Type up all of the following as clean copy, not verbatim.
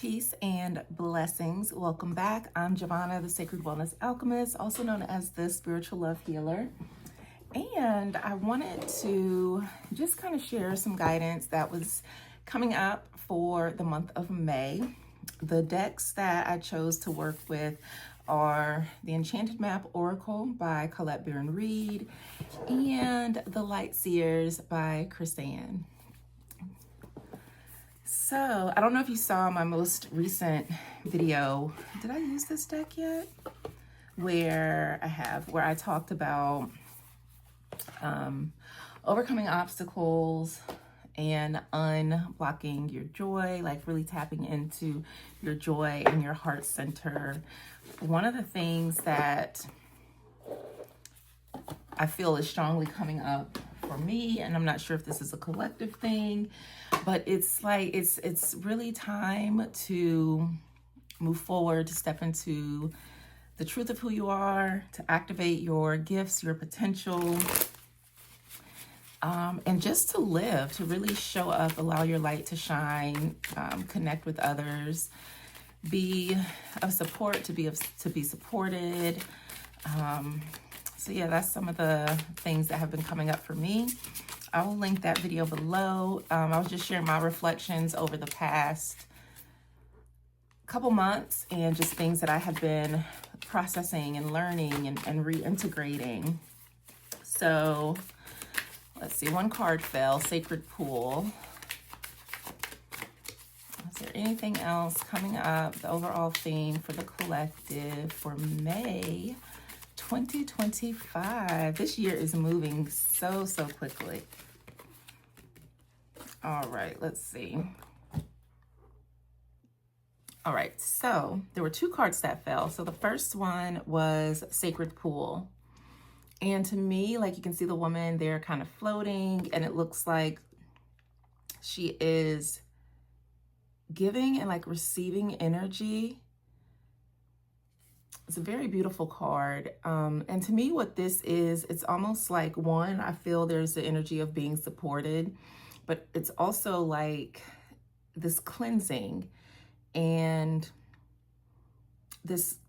Peace and blessings. Welcome back. I'm Jovhannah, the Sacred Wellness Alchemist, also known as the Spiritual Love Healer. And I wanted to just kind of share some guidance that was coming up for the month of May. The decks that I chose to work with are the Enchanted Map Oracle by Colette Baron-Reid and the Light Seers by Chrisanne. So, I don't know if you saw my most recent video. Did I use this deck yet? Where I talked about overcoming obstacles and unblocking your joy, like really tapping into your joy and your heart center. One of the things that I feel is strongly coming up for me, and I'm not sure if this is a collective thing, but it's like it's really time to move forward, to step into the truth of who you are, to activate your gifts, your potential, and just to live, to really show up, allow your light to shine, connect with others, be of support, to be supported. So yeah, that's some of the things that have been coming up for me. I will link that video below. I was just sharing my reflections over the past couple months and just things that I have been processing and learning and reintegrating. So let's see, one card fell, Sacred Pool. Is there anything else coming up? The overall theme for the collective for May 2025. This year is moving so quickly. All right, let's see. All right, so there were two cards that fell. So the first one was Sacred Pool. And to me, like, you can see the woman there kind of floating, and it looks like she is giving and like receiving energy. It's a very beautiful card. And to me, what this is, it's almost like, one, I feel there's the energy of being supported, but it's also like this cleansing and this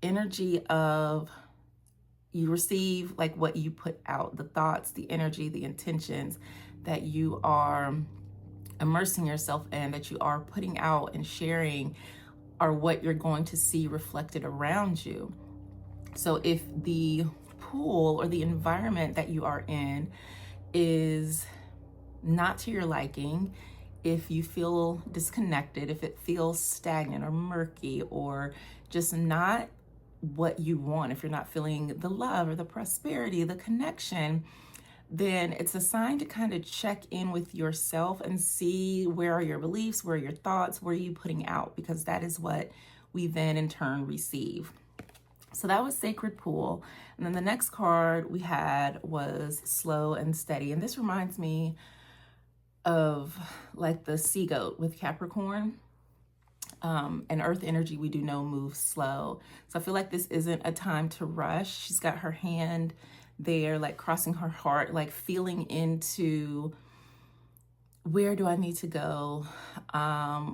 energy of you receive like what you put out, the thoughts, the energy, the intentions that you are immersing yourself in, that you are putting out and sharing, are what you're going to see reflected around you. So if the pool or the environment that you are in is not to your liking, if you feel disconnected, if it feels stagnant or murky or just not what you want, if you're not feeling the love or the prosperity, the connection, then it's a sign to kind of check in with yourself and see, where are your beliefs, where are your thoughts, where are you putting out, because that is what we then in turn receive. So that was Sacred Pool. And then the next card we had was Slow and Steady. And this reminds me of like the sea goat with Capricorn. And earth energy, we do know, moves slow. So I feel like this isn't a time to rush. She's got her hand there, like crossing her heart, like feeling into, where do I need to go?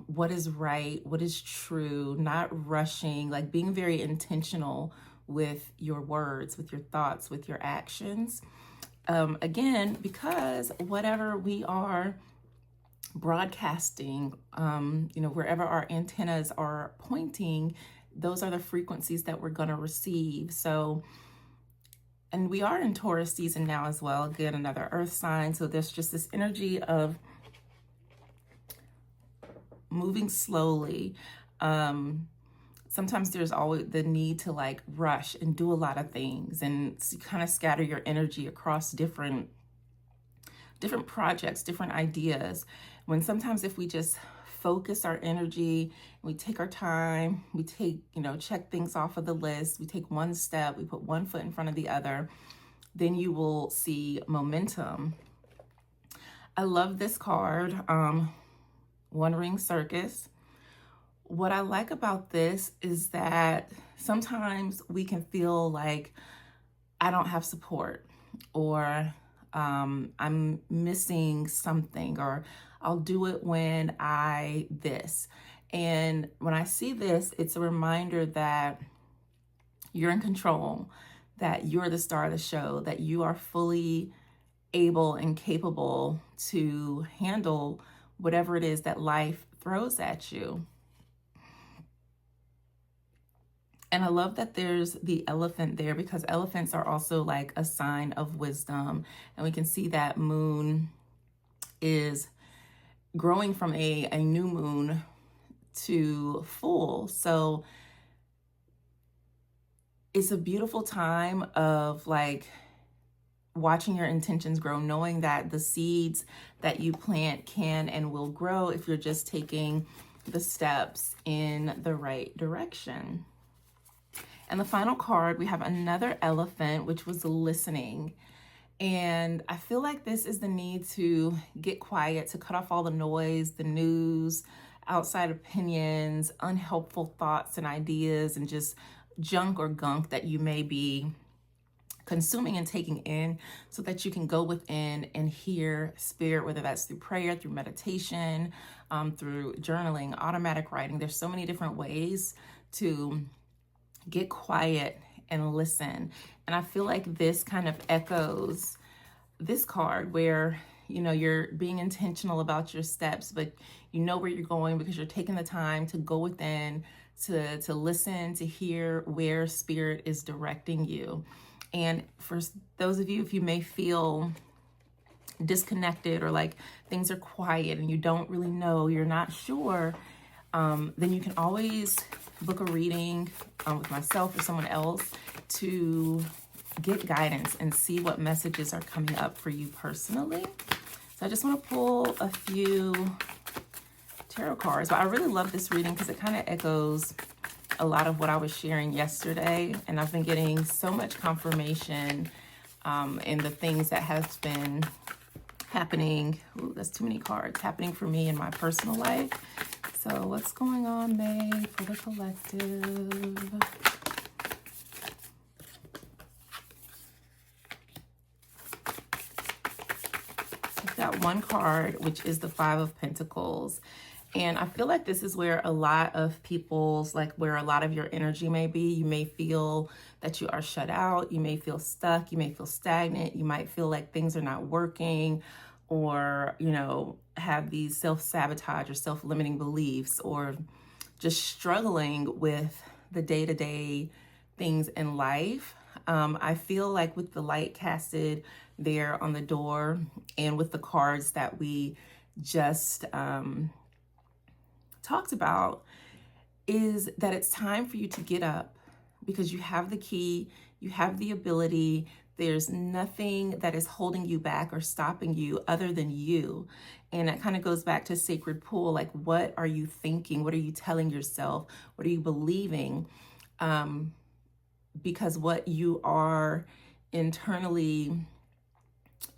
What is right? What is true? Not rushing, like being very intentional with your words, with your thoughts, with your actions. Again, because whatever we are broadcasting, wherever our antennas are pointing, those are the frequencies that we're going to receive. So, and we are in Taurus season now as well. Again, another earth sign. So there's just this energy of moving slowly. Sometimes there's always the need to like rush and do a lot of things and kind of scatter your energy across different projects, different ideas. When sometimes if we just focus our energy, we take our time, we take, check things off of the list, we take one step, we put one foot in front of the other, then you will see momentum. I love this card, One Ring Circus. What I like about this is that sometimes we can feel like I don't have support, or I'm missing something, or I'll do it when I this. And when I see this, it's a reminder that you're in control, that you're the star of the show, that you are fully able and capable to handle whatever it is that life throws at you. And I love that there's the elephant there, because elephants are also like a sign of wisdom. And we can see that moon is growing from a new moon to full. So it's a beautiful time of like watching your intentions grow, knowing that the seeds that you plant can and will grow if you're just taking the steps in the right direction. And the final card, we have another elephant, which was listening. And I feel like this is the need to get quiet, to cut off all the noise, the news, outside opinions, unhelpful thoughts and ideas, and just junk or gunk that you may be consuming and taking in, so that you can go within and hear spirit, whether that's through prayer, through meditation, through journaling, automatic writing. There's so many different ways to get quiet and listen. And I feel like this kind of echoes this card, where you're being intentional about your steps, but you know where you're going because you're taking the time to go within, to listen, to hear where spirit is directing you. And for those of you, if you may feel disconnected or like things are quiet and you don't really know, you're not sure, then you can always book a reading with myself or someone else to get guidance and see what messages are coming up for you personally. So I just want to pull a few tarot cards, but I really love this reading because it kind of echoes a lot of what I was sharing yesterday, and I've been getting so much confirmation in the things that has been happening. Ooh, that's too many cards happening for me in my personal life. So what's going on, May, for the collective? I've got one card, which is the Five of Pentacles. And I feel like this is where a lot of people's, like where a lot of your energy may be. You may feel that you are shut out. You may feel stuck. You may feel stagnant. You might feel like things are not working, or, have these self-sabotage or self-limiting beliefs, or just struggling with the day-to-day things in life. I feel like with the light casted there on the door, and with the cards that we just talked about, is that it's time for you to get up, because you have the key, you have the ability. There's nothing that is holding you back or stopping you other than you. And that kind of goes back to sacred pool. Like, what are you thinking? What are you telling yourself? What are you believing? Because what you are internally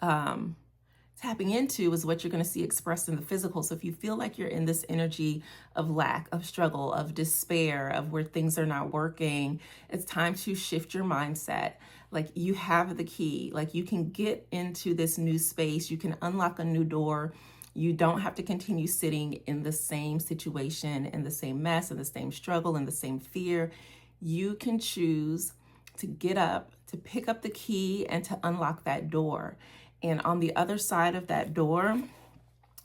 tapping into is what you're going to see expressed in the physical. So if you feel like you're in this energy of lack, of struggle, of despair, of where things are not working, it's time to shift your mindset. Like, you have the key. Like, you can get into this new space. You can unlock a new door. You don't have to continue sitting in the same situation, in the same mess, in the same struggle, in the same fear. You can choose to get up, to pick up the key, and to unlock that door. And on the other side of that door,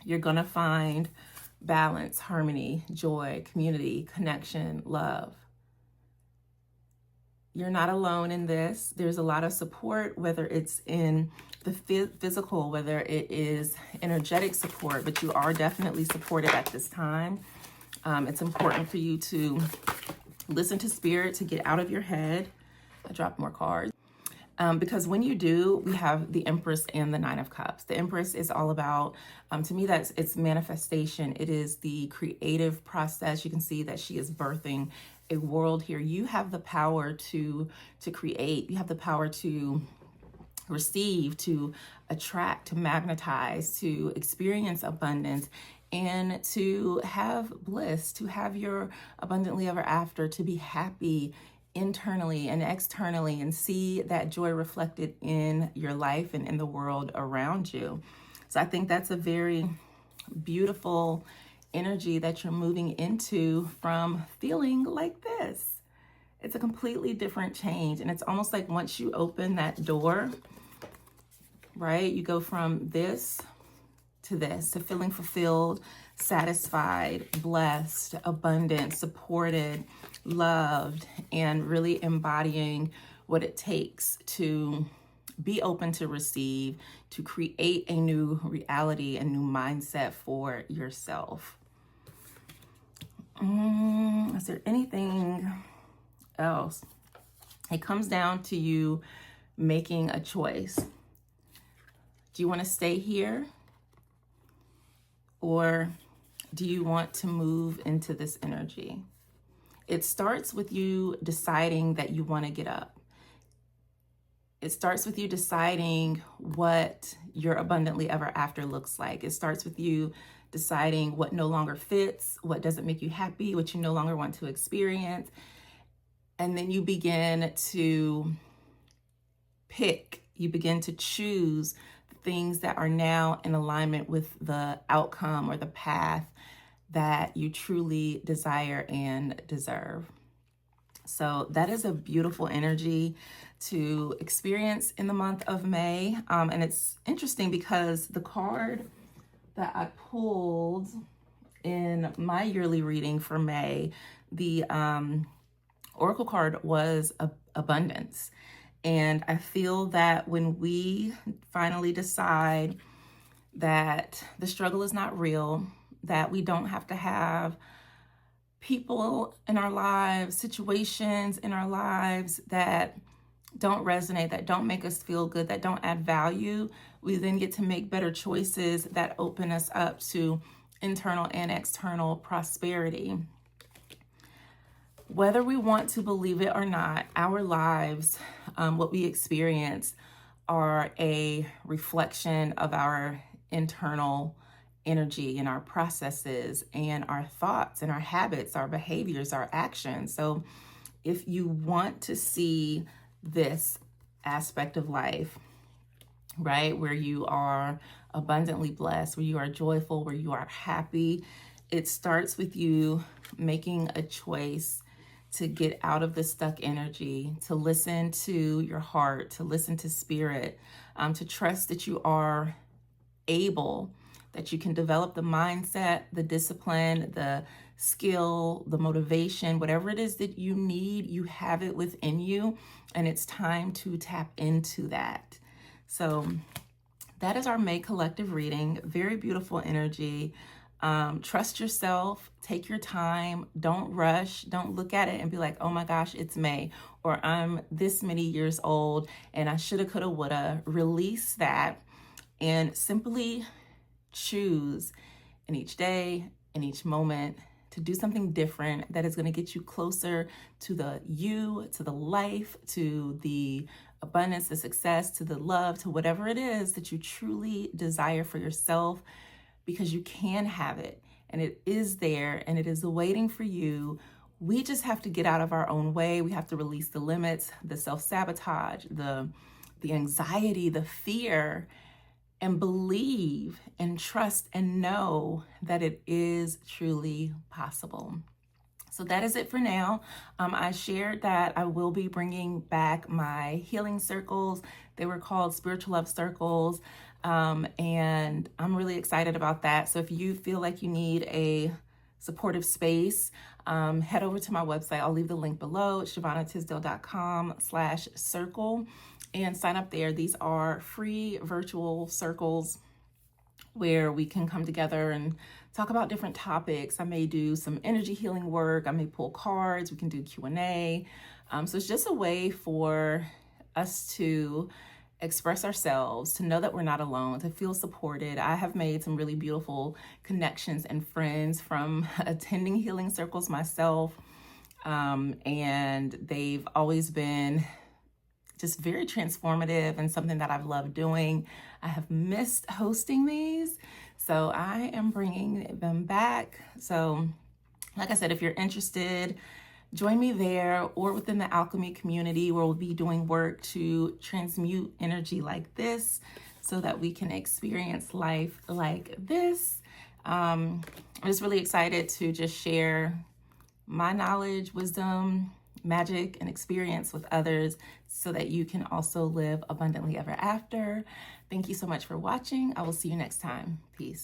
you're going to find balance, harmony, joy, community, connection, love. You're not alone in this. There's a lot of support, whether it's in the physical, whether it is energetic support, but you are definitely supported at this time. It's important for you to listen to spirit, to get out of your head. I dropped more cards. Because when you do, we have the Empress and the Nine of Cups. The Empress is all about, to me, it's manifestation. It is the creative process. You can see that she is birthing a world here. You have the power to create. You have the power to receive, to attract, to magnetize, to experience abundance, and to have bliss, to have your abundantly ever after, to be happy internally and externally, and see that joy reflected in your life and in the world around you. So I think that's a very beautiful energy that you're moving into from feeling like this. It's a completely different change. And it's almost like once you open that door, right, you go from this, to feeling fulfilled, satisfied, blessed, abundant, supported, loved, and really embodying what it takes to be open to receive, to create a new reality, a new mindset for yourself. Is there anything else? It comes down to you making a choice. Do you want to stay here? Or do you want to move into this energy? It starts with you deciding that you want to get up. It starts with you deciding what your abundantly ever after looks like. It starts with you deciding what no longer fits, what doesn't make you happy, what you no longer want to experience. And then you begin to pick, you begin to choose things that are now in alignment with the outcome or the path that you truly desire and deserve. So that is a beautiful energy to experience in the month of May. And it's interesting because the card that I pulled in my yearly reading for May, the Oracle card was abundance. And I feel that when we finally decide that the struggle is not real, that we don't have to have people in our lives, situations in our lives that don't resonate, that don't make us feel good, that don't add value, we then get to make better choices that open us up to internal and external prosperity. Whether we want to believe it or not, our lives, what we experience, are a reflection of our internal energy and our processes and our thoughts and our habits, our behaviors, our actions. So if you want to see this aspect of life, right, where you are abundantly blessed, where you are joyful, where you are happy, it starts with you making a choice to get out of the stuck energy, to listen to your heart, to listen to spirit, to trust that you are able, that you can develop the mindset, the discipline, the skill, the motivation, whatever it is that you need, you have it within you, and it's time to tap into that. So that is our May collective reading. Very beautiful energy. Trust yourself, take your time, don't rush, don't look at it and be like, oh my gosh, it's May, or I'm this many years old and I shoulda, coulda, woulda. Release that and simply choose in each day, in each moment, to do something different that is going to get you closer to the you, to the life, to the abundance, the success, to the love, to whatever it is that you truly desire for yourself, because you can have it and it is there and it is waiting for you. We just have to get out of our own way. We have to release the limits, the self-sabotage, the anxiety, the fear, and believe and trust and know that it is truly possible. So that is it for now. I shared that I will be bringing back my healing circles. They were called Spiritual Love Circles. And I'm really excited about that. So if you feel like you need a supportive space, head over to my website. I'll leave the link below. It's jovhannahtisdale.com/circle and sign up there. These are free virtual circles where we can come together and talk about different topics. I may do some energy healing work. I may pull cards. We can do Q&A. So it's just a way for us to express ourselves, to know that we're not alone, to feel supported. I have made some really beautiful connections and friends from attending healing circles myself. And they've always been just very transformative and something that I've loved doing. I have missed hosting these, so I am bringing them back. So like I said, if you're interested, join me there or within the alchemy community, where we'll be doing work to transmute energy like this so that we can experience life like this. I'm just really excited to just share my knowledge, wisdom, magic, and experience with others so that you can also live abundantly ever after. Thank you so much for watching. I will see you next time. Peace.